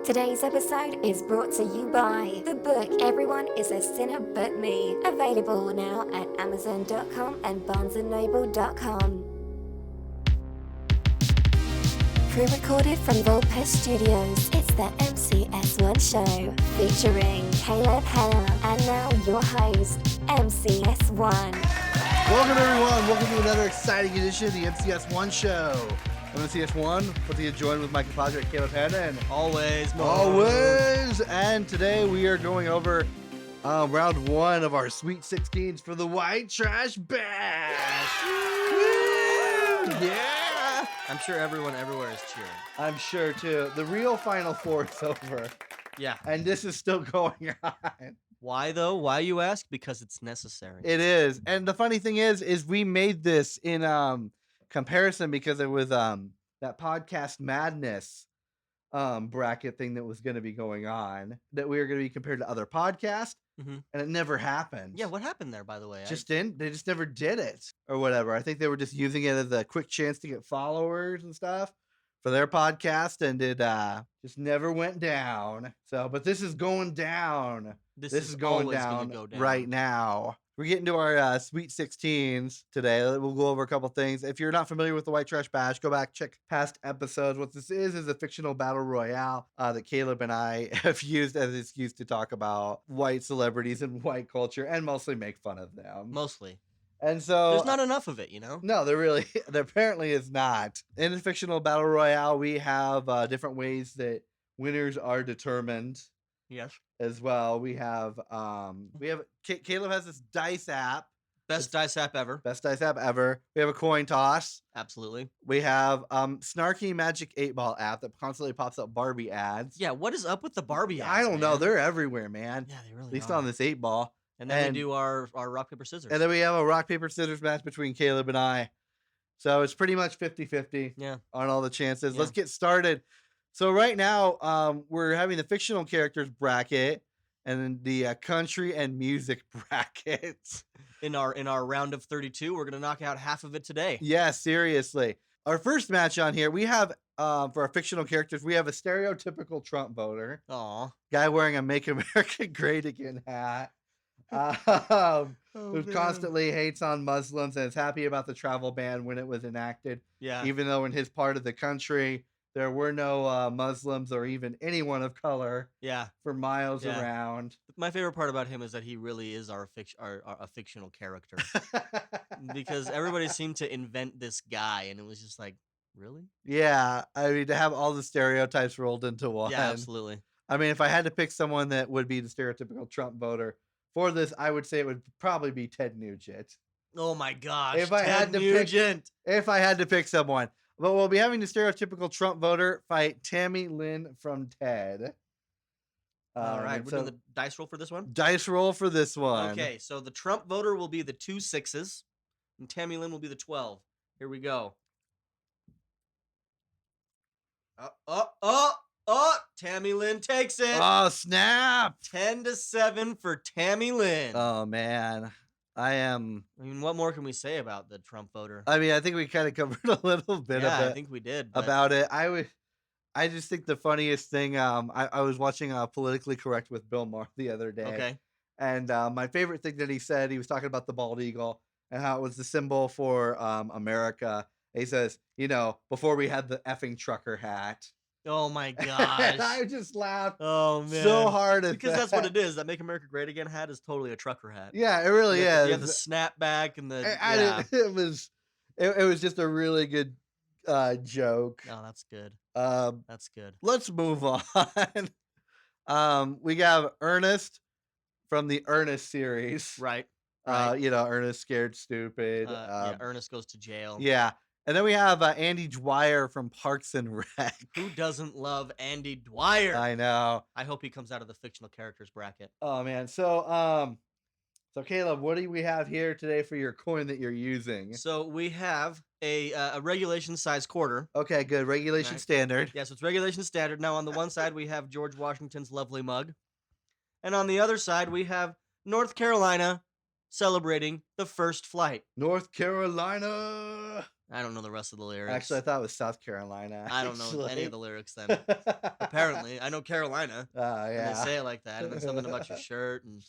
Today's episode is brought to you by the book Everyone is a Sinner But Me, available now at Amazon.com and BarnesandNoble.com. Pre-recorded from Volpes Studios, it's the MCS1 show, featuring Caleb, Hannah, and now your host, MCS1. Welcome everyone, welcome to another exciting edition of the MCS1 show. I'm MCS1, put the join with my compadre Caleb, Hannah, and Always. and today we are going over round one of our Sweet 16's for the White Trash Bash. Woo! Yeah! I'm sure everyone everywhere is cheering. I'm sure too. The real Final Four is over. Yeah. And this is still going on. Why though? Why, you ask? Because it's necessary. It is. And the funny thing is we made this in comparison because it was that Podcast Madness bracket thing that was going to be going on, that we were going to be compared to other podcasts, and it never happened. Yeah, what happened there, by the way? They just never did it or whatever. I think they were just using it as a quick chance to get followers and stuff for their podcast, and it just never went down. So, but this is going down. This is going down right now. We're getting to our Sweet 16's today. We'll go over a couple things. If you're not familiar with the White Trash Bash, go back, check past episodes. What this is a fictional battle royale that Caleb and I have used as an excuse to talk about white celebrities and white culture and mostly make fun of them. Mostly. And so there's not enough of it, you know? No, there apparently is not. In a fictional battle royale, we have different ways that winners are determined. Yes. As well, we have Caleb has this dice app. Best dice app ever. Best dice app ever. We have a coin toss. Absolutely. We have Snarky Magic 8-Ball app that constantly pops up Barbie ads. Yeah, what is up with the Barbie ads? I don't know. They're everywhere, man. Yeah, they really At least are. on this 8-Ball. And then we do our rock, paper, scissors. And then we have a rock, paper, scissors match between Caleb and I. So it's pretty much 50-50 on all the chances. Yeah. Let's get started. So right now, we're having the fictional characters bracket and then the country and music bracket. In our round of 32, we're gonna knock out half of it today. Yeah, seriously. Our first match on here, we have for our fictional characters, we have a stereotypical Trump voter. Aw. Guy wearing a "Make America Great Again" hat. Who constantly hates on Muslims and is happy about the travel ban when it was enacted. Yeah. Even though in his part of the country there were no Muslims or even anyone of color. Yeah. For miles around. My favorite part about him is that he really is a fictional character. Because everybody seemed to invent this guy, and it was just like, really? Yeah, I mean, to have all the stereotypes rolled into one. Yeah, absolutely. I mean, if I had to pick someone that would be the stereotypical Trump voter for this, I would say it would probably be Ted Nugent. Oh my gosh, if I had to pick someone. But we'll be having the stereotypical Trump voter fight Tammy Lynn from Ted. All right, we're doing the dice roll for this one? Dice roll for this one. Okay, so the Trump voter will be the 2 6s, and Tammy Lynn will be the 12. Here we go. Tammy Lynn takes it. Oh, snap. 10-7 for Tammy Lynn. Oh, man. I mean, what more can we say about the Trump voter? I mean, I think we kind of covered a little bit of it. I think we did. About it. I just think the funniest thing, I was watching Politically Correct with Bill Maher the other day. Okay. And my favorite thing that he said, he was talking about the bald eagle and how it was the symbol for America. He says, before we had the effing trucker hat. Oh my gosh. And I just laughed so hard at because that's what it is. That Make America Great Again hat is totally a trucker hat. Yeah, it really is. You have the snapback and the it was just a really good joke. Oh, that's good. That's good. Let's move on. We have Ernest from the Ernest series. Right. Ernest Scared Stupid. Ernest Goes to Jail. Yeah. And then we have Andy Dwyer from Parks and Rec. Who doesn't love Andy Dwyer? I know. I hope he comes out of the fictional characters bracket. Oh man. So Caleb, what do we have here today for your coin that you're using? So we have a regulation size quarter. Okay, good. Regulation standard. Yeah, so it's regulation standard. Now on the one side we have George Washington's lovely mug. And on the other side we have North Carolina celebrating the first flight. North Carolina. I don't know the rest of the lyrics. Actually, I thought it was South Carolina. I don't know any of the lyrics then. Apparently, I know Carolina. And Yeah. they say it like that, and then something about your shirt. And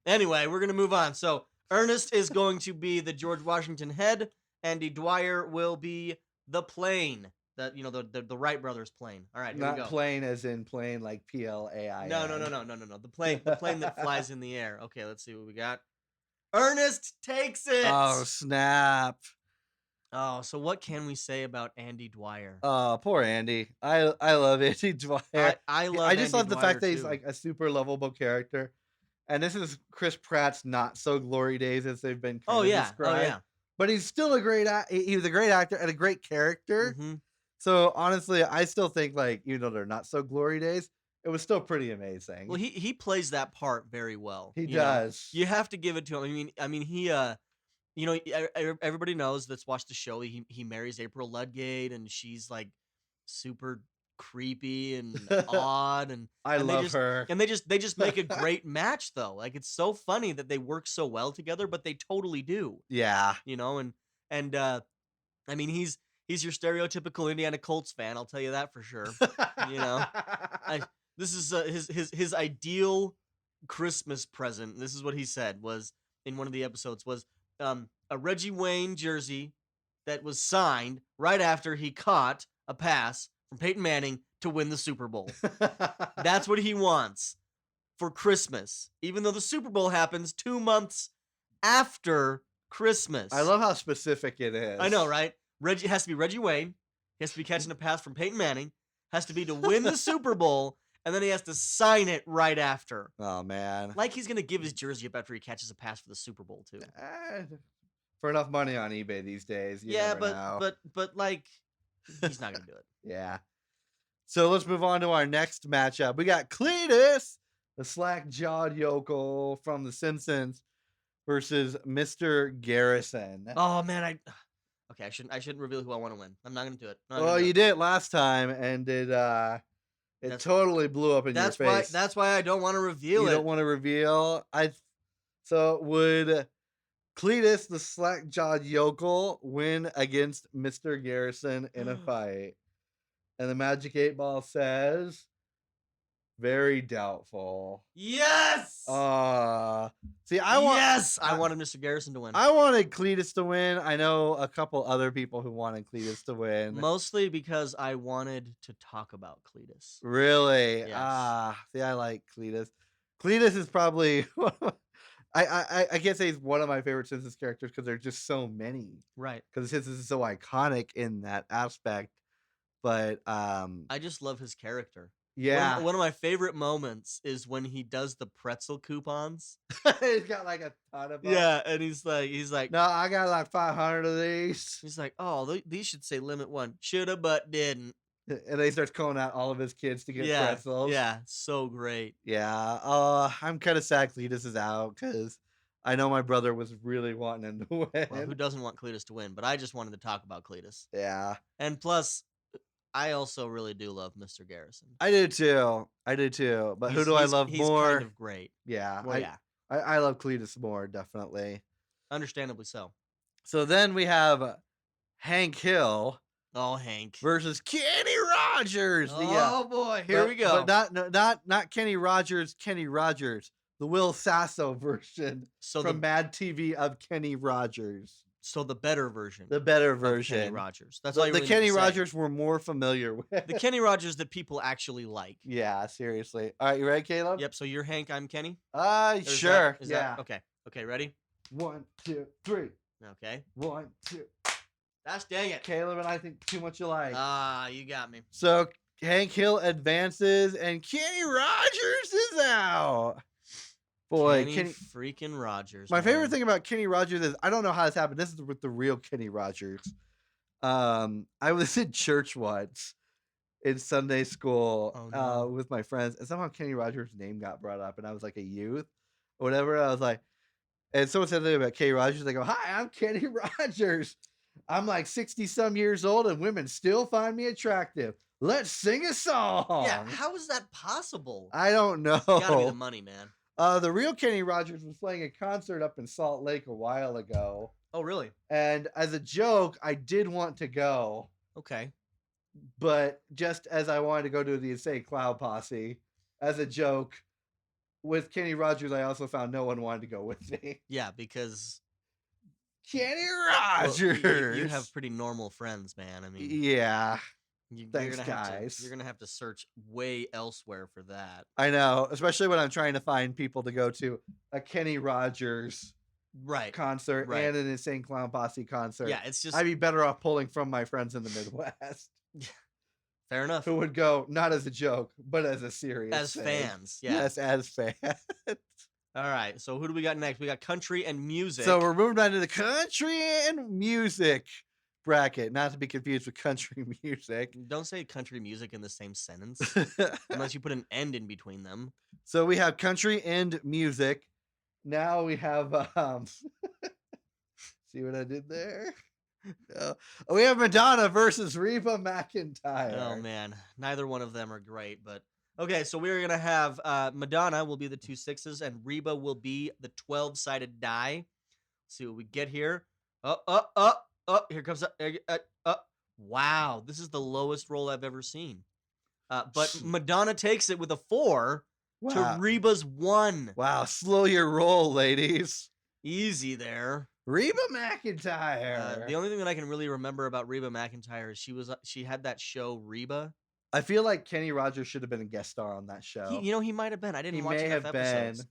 anyway, we're gonna move on. So Ernest is going to be the George Washington head. Andy Dwyer will be the plane. That the Wright brothers plane. All right, here Not we go. plane as in plane like PLAIN. No. The plane that flies in the air. Okay, let's see what we got. Ernest takes it. Oh, snap. Oh, so what can we say about Andy Dwyer? Oh, poor Andy. I love Andy Dwyer. I love. I just Andy love the Dwyer fact that he's too. like a super lovable character. And this is Chris Pratt's not so glory days as they've been kind of described. Oh yeah. But he's still a great he was a great actor and a great character. Mm-hmm. So honestly, I still think like even though they're not so glory days, it was still pretty amazing. Well, he plays that part very well. He you know? does. You have to give it to him. I mean he everybody knows that's watched the show. He marries April Ludgate, and she's like super creepy and odd, and I love her. And they just make a great match though. Like it's so funny that they work so well together, but they totally do. Yeah. And I mean he's your stereotypical Indiana Colts fan. I'll tell you that for sure. This is his ideal Christmas present. This is what he said was in one of the episodes was a Reggie Wayne jersey that was signed right after he caught a pass from Peyton Manning to win the Super Bowl. That's what he wants for Christmas, even though the Super Bowl happens 2 months after Christmas. I love how specific it is. I know, right? It has to be Reggie Wayne. He has to be catching a pass from Peyton Manning. Has to be to win the Super Bowl, and then he has to sign it right after. Oh man! Like he's gonna give his jersey up after he catches a pass for the Super Bowl too. For enough money on eBay these days, you yeah, never know. but like he's not gonna do it. Yeah. So let's move on to our next matchup. We got Cletus, the slack-jawed yokel from The Simpsons, versus Mr. Garrison. Oh man, I shouldn't reveal who I want to win. I'm not gonna do it. Well, you did it last time, and it totally blew up in your face. That's why I don't want to reveal it. You don't want to reveal. So would Cletus, the slack-jawed yokel, win against Mr. Garrison in a fight? And the Magic 8 Ball says, very doubtful. Yes! I wanted Mr. Garrison to win. I wanted Cletus to win. I know a couple other people who wanted Cletus to win. Mostly because I wanted to talk about Cletus. Really? Yes. I like Cletus. Cletus is probably I can't say he's one of my favorite Simpsons characters because there's just so many. Right. Because his is so iconic in that aspect. But I just love his character. Yeah. One of my favorite moments is when he does the pretzel coupons. He's got like a ton of them. Yeah, and he's like, no, I got like 500 of these. He's like, oh, these should say limit 1. Shoulda, but didn't. And they start calling out all of his kids to get pretzels. Yeah, so great. Yeah. I'm kind of sad Cletus is out because I know my brother was really wanting him to win. Well, who doesn't want Cletus to win? But I just wanted to talk about Cletus. Yeah. And plus, I also really do love Mr. Garrison. I do too. But who do I love more? He's kind of great. Yeah. Well, yeah. I love Cletus more, definitely. Understandably so. So then we have Hank Hill. Oh, Hank. Versus Kenny Rogers. Oh, boy. Here we go. But not Kenny Rogers. Kenny Rogers. The Will Sasso version from Mad TV of Kenny Rogers. So the better version. The better version. Kenny Rogers. That's all you really The Kenny need to Rogers say. we're more familiar with. The Kenny Rogers that people actually like. Yeah, seriously. All right, you ready, Caleb? Yep. So you're Hank, I'm Kenny? Sure. Okay, ready? 1, 2, 3. Okay. 1, 2. Gosh dang it. Caleb and I think too much alike. You got me. So Hank Hill advances and Kenny Rogers is out. Boy, Kenny freaking Rogers. My favorite thing about Kenny Rogers is I don't know how this happened. This is with the real Kenny Rogers. I was in church once in Sunday school with my friends, and somehow Kenny Rogers' name got brought up, and I was like a youth or whatever. I was like, and someone said something about Kenny Rogers. They go, "Hi, I'm Kenny Rogers. I'm like 60-some years old, and women still find me attractive. Let's sing a song." Yeah, how is that possible? I don't know. It's gotta be the money, man. The real Kenny Rogers was playing a concert up in Salt Lake a while ago. Oh, really? And as a joke, I did want to go, Okay. but just as I wanted to go to the Insane Clown Posse, as a joke, with Kenny Rogers, I also found no one wanted to go with me. Yeah, because Kenny well, Rogers. you have pretty normal friends, man. I mean, Yeah. you're Thanks, gonna have guys. you're gonna have to search way elsewhere for that. I know, especially when I'm trying to find people to go to a Kenny Rogers Right. concert Right. and an Insane Clown Posse concert. Yeah, it's just I'd be better off pulling from my friends in the Midwest fair enough. who would go not as a joke, but as a serious As thing. fans, yeah. Yes, as fans. All right. So who do we got next? We got country and music. So we're moving on to the country and music bracket, not to be confused with country music. Don't say country music in the same sentence unless you put an end in between them. So we have country and music. Now we have see what I did there? We have Madonna versus Reba McEntire. Oh man, neither one of them are great, but okay. So we're gonna have Madonna will be the 2 6s and Reba will be the 12-sided die. Let's see what we get here. Here comes wow, this is the lowest roll I've ever seen. But Madonna takes it with a 4 to Reba's 1. Wow, slow your roll, ladies. Easy there. Reba McEntire. The only thing that I can really remember about Reba McEntire is she had that show Reba. I feel like Kenny Rogers should have been a guest star on that show. He might have been. I didn't watch enough episodes.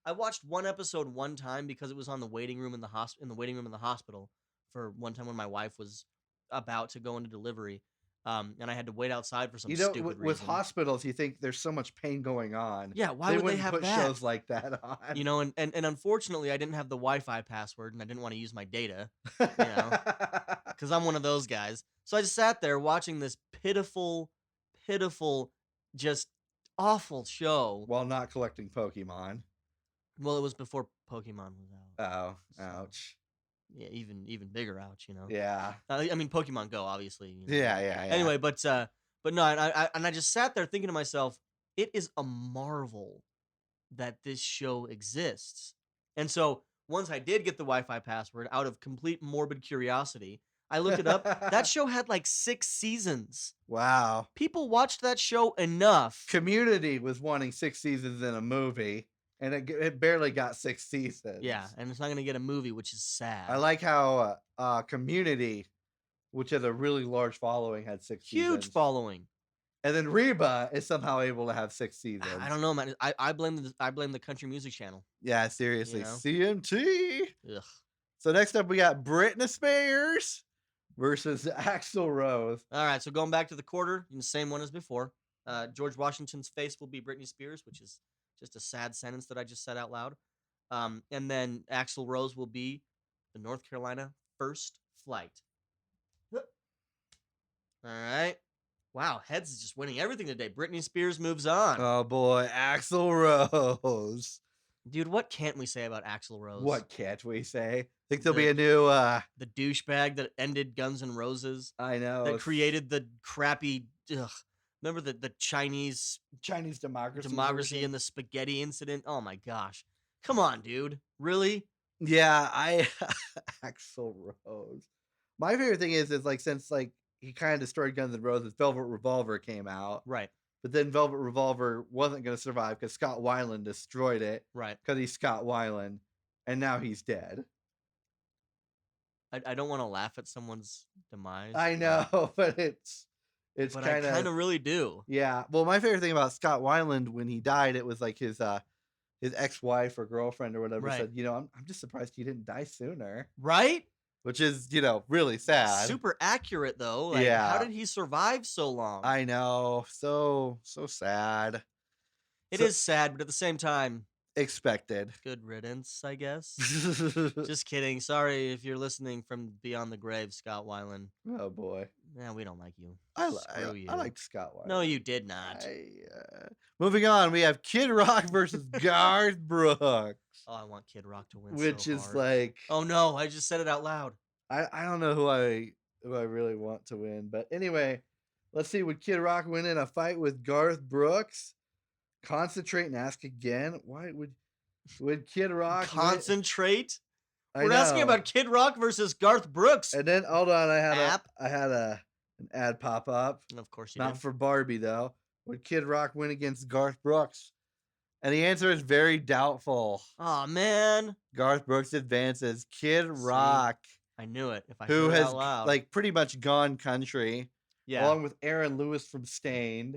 I watched one episode one time because it was on the waiting room in the hospital for one time when my wife was about to go into delivery. And I had to wait outside for some stupid reason. With hospitals, you think there's so much pain going on. Yeah, why would they have put that? shows like that on? You know, and unfortunately, I didn't have the Wi-Fi password, and I didn't want to use my data, you know, because I'm one of those guys. So I just sat there watching this pitiful, just awful show. While not collecting Pokemon. Well, it was before Pokemon was out. Oh, ouch. Yeah, even bigger ouch, you know. Yeah. I mean, Pokemon Go, obviously. You know. Yeah. Anyway, but no, and I just sat there thinking to myself, it is a marvel that this show exists. And so once I did get the Wi-Fi password, out of complete morbid curiosity, I looked it up. That show had like 6 seasons. Wow. People watched that show enough. Community was wanting 6 seasons in a movie, and it barely got 6 seasons. Yeah, and it's not going to get a movie, which is sad. I like how Community, which has a really large following, had 6 seasons. Huge following. And then Reba is somehow able to have 6 seasons. I don't know, man. I blame the country music channel. Yeah, seriously. You know? CMT. Ugh. So next up, we got Britney Spears versus Axl Rose. All right, so going back to the quarter, the same one as before. George Washington's face will be Britney Spears, which is just a sad sentence that I just said out loud. And then Axl Rose will be the North Carolina First Flight. All right. Wow, Heads is just winning everything today. Britney Spears moves on. Oh boy, Axl Rose. Dude, what can't we say about Axl Rose? What can't we say? Think there'll be a new the douchebag that ended Guns N' Roses. I know. That created the crappy remember the Chinese democracy and the spaghetti incident? Oh my gosh. Come on, dude. Really? Yeah, Axl Rose. My favorite thing is like since like he kind of destroyed Guns N' Roses, Velvet Revolver came out. Right. But then Velvet Revolver wasn't going to survive because Scott Weiland destroyed it. Right. Because he's Scott Weiland. And now he's dead. I don't want to laugh at somene's demise. I know, but it's but kind of... I kind of really do. Yeah. Well, my favorite thing about Scott Weiland when he died, it was like his ex-wife or girlfriend or whatever said, you know, I'm just surprised he didn't die sooner. Right? Which is, you know, really sad. Super accurate, though. Like, yeah. How did he survive so long? I know. So sad. It is sad, but at the same time... Expected. Good riddance, I guess. Just kidding. Sorry if you're listening from beyond the grave, Scott Weiland. Oh, boy. Yeah, we don't like you. Screw you. I liked Scott Weiland. No, you did not. Moving on, we have Kid Rock versus Garth Brooks. Oh, I want Kid Rock to win. Which so is hard. like... Oh, no, I just said it out loud. I don't know who I really want to win. But anyway, let's see. Would Kid Rock win in a fight with Garth Brooks? Concentrate and ask again. Why would... Would Kid Rock concentrate? I We're asking know. about Kid Rock versus Garth Brooks. And then hold on, I had App. an ad pop up. Of course you Not did. for Barbie though. Would Kid Rock win against Garth Brooks? And the answer is very doubtful. Oh man, Garth Brooks advances. Kid Rock, I knew it. If I who heard it has out loud. like pretty much gone country, yeah, along with Aaron Lewis from Stained.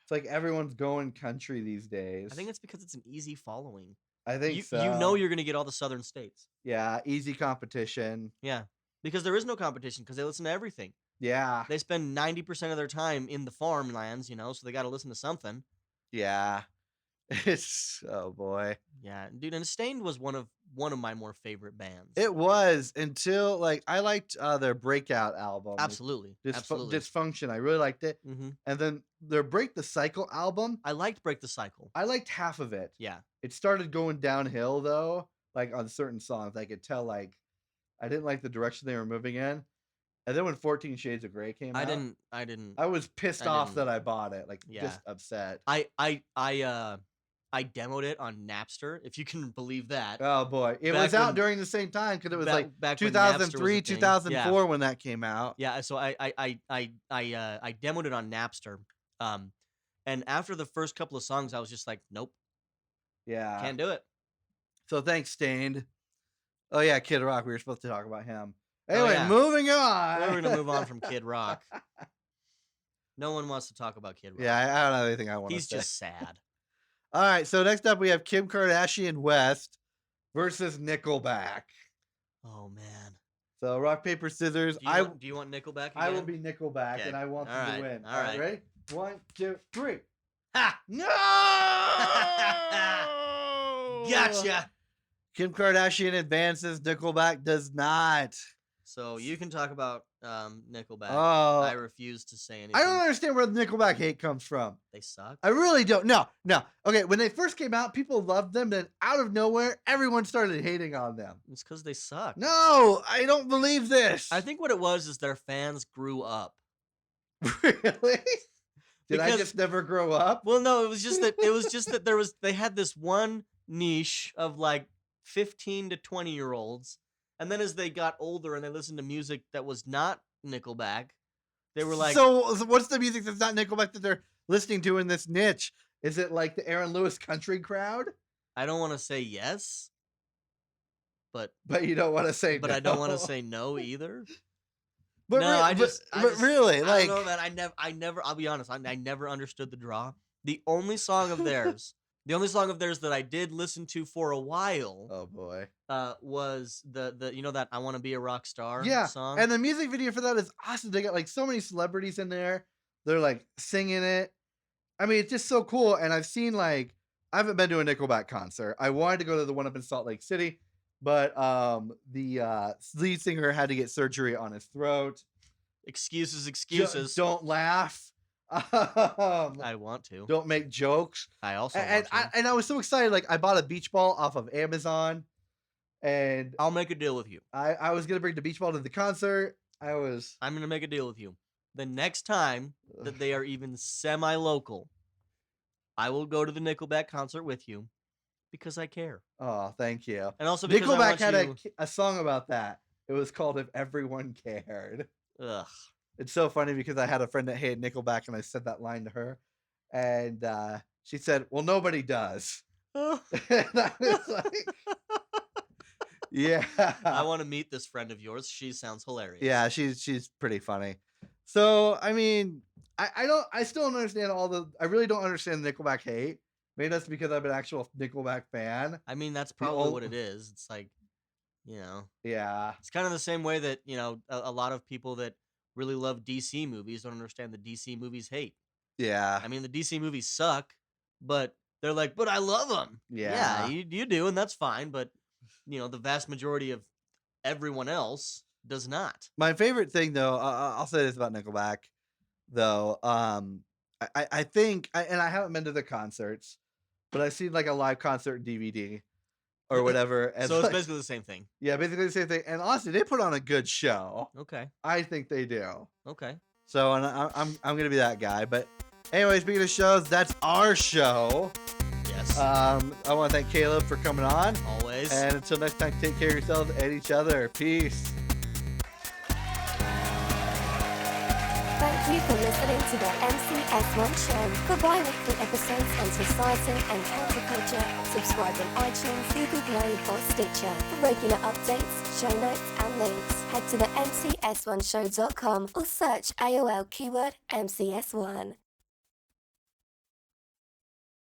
It's like everyone's going country these days. I think it's because it's an easy following. I think You so. know you're gonna get all the southern states. Yeah, easy competition. Yeah, because there is no competition because they listen to everything. Yeah, They spend 90% of their time in the farmlands, so they got to listen to something. yeah. It's oh boy. Yeah, dude, and Stained was one of my more favorite bands. It was until like I liked their Breakout album. Absolutely, absolutely. Dysfunction. I really liked it. Mm-hmm. And then their Break the Cycle album. I liked Break the Cycle. I liked half of it. Yeah. It started going downhill though, like on certain songs. I could tell like I didn't like the direction they were moving in. And then when 14 Shades of Grey came out, I didn't. I was pissed off that I bought it. Like Yeah. just upset. I demoed it on Napster, if you can believe that. Oh boy, it Back was out when- during the same time because it was back when Napster was a 2003, thing. 2004 when that came out. Yeah, so I demoed it on Napster. And after the first couple of songs, I was just like, nope, Yeah. can't do it. So thanks, Stained. Oh yeah, Kid Rock. We were supposed to talk about him. Oh, Anyway, yeah. moving on. We're gonna move on from Kid Rock. No one wants to talk about Kid Rock. Yeah, I don't have anything I want to He's say. just sad. All right, so next up we have Kim Kardashian West versus Nickelback. Oh man. So rock, paper, scissors. Do you want Nickelback again? I will be Nickelback, Okay. and I want All them right. to win. All right. Ready? 1, 2, 3. Ha! No! Gotcha. Kim Kardashian advances. Nickelback does not. So you can talk about Nickelback. Oh, I refuse to say anything. I don't understand where the Nickelback hate comes from. They suck. I really don't. No. Okay, when they first came out, people loved them. Then out of nowhere, everyone started hating on them. It's because they suck. No, I don't believe this. I think what it was is their fans grew up. Really? Did I Because- just never grow up? Well, no, it was just that they had this one niche of like 15 to 20-year-olds, and then as they got older and they listened to music that was not Nickelback, they were like, so what's the music that's not Nickelback that they're listening to in this niche? Is it like the Aaron Lewis country crowd? I don't want to say yes, but You don't want to say I don't want to say no either. But No, re- I but- just- but really, like, I don't know, man. I never. I'll be honest. I never understood the draw. The only song of theirs that I did listen to for a while, oh boy, was the that I Want to Be a Rock Star yeah. song. And the music video for that is awesome. They got like so many celebrities in there. They're like singing it. I mean, it's just so cool. And I've seen like I haven't been to a Nickelback concert. I wanted to go to the one up in Salt Lake City, but the lead singer had to get surgery on his throat. Excuses. Don't laugh. I want to. Don't make jokes. I also And want to. I was so excited. Like I bought a beach ball off of Amazon, and I'll make a deal with you. I was gonna bring the beach ball to the concert. I'm gonna make a deal with you. The next time that they are even semi-local, I will go to the Nickelback concert with you because I care, Oh, thank you. and also because I Nickelback want had you. a song about that. It was called "If Everyone Cared." Ugh. It's so funny because I had a friend that hated Nickelback, and I said that line to her, and she said, "Well, nobody does." And I was like, "Yeah, I want to meet this friend of yours. She sounds hilarious. yeah." She's pretty funny. So I mean, I still don't understand I really don't understand the Nickelback hate. Maybe that's because I'm an actual Nickelback fan. I mean, that's probably old- what it is. It's like, Yeah. it's kind of the same way that, a lot of people that really love DC movies don't understand the DC movies hate. Yeah. I mean, the DC movies suck, but they're like, but I love them. Yeah. you do, and that's fine. But, the vast majority of everyone else does not. My favorite thing, though, I'll say this about Nickelback, though. I think, and I haven't been to the concerts, but I've seen like a live concert DVD or whatever. And So it's like, basically the same thing. yeah, basically the same thing. And honestly, they put on a good show. Okay. I think they do. Okay. So, and I'm gonna be that guy. But anyway, speaking of shows, that's our show. Yes. I want to thank Caleb for coming on. Always. And until next time, take care of yourselves and each other. Peace. Thank you for listening to the MCS1 show. For bi-weekly episodes on society and counterculture, subscribe on iTunes, Google Play, or Stitcher. For regular updates, show notes, and links, head to the MCS1show.com or search AOL keyword MCS1.